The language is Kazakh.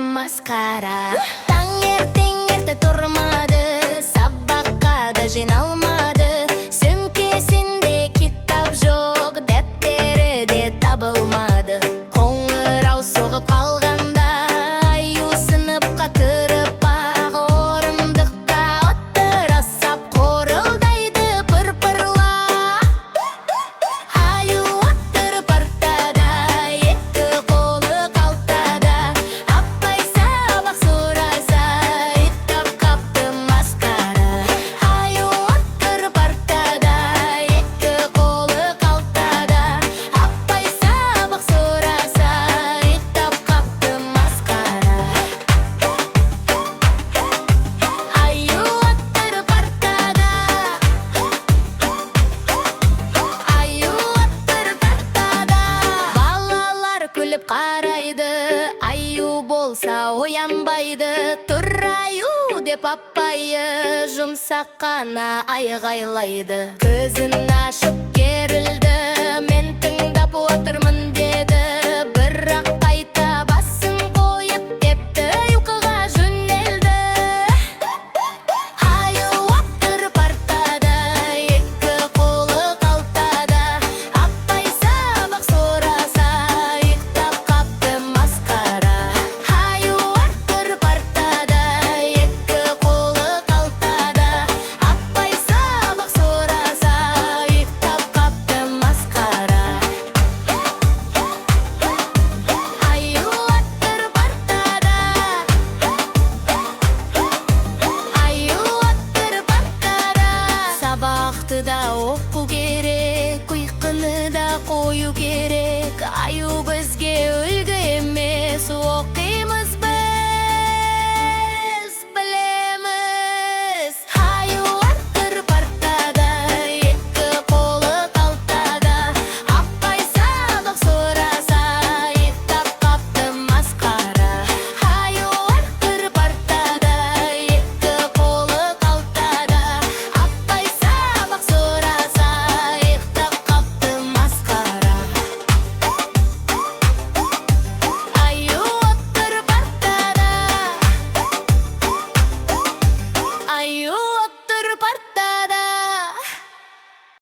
maskara. Tаңертең ерте тұрмады, сабаққа да жиналмады. Сөмкесінде китап жоқ, дәптері де табылмады. Қоңырау соғып қалғанда, аю сыныпқа кіріп ақ орындықта отыра сап қорылдайды пыр-пырлап. Аю отырып партада, екі қолы қалтада. Апай сабақ сұраса, ұйықтап қапты маскара. Аю отырып партада, екі қолы қалтада. Апай сабақ сұраса, ұйықтап қапты маскара. Аю отырып партада, аю отырып партада. Балалар күліп қарайды, аю болса оянбайды. Тұр аю деп апайы жұмсақ қана айғайлайды. Көзін ашып керілді, мен тыңдап отырмын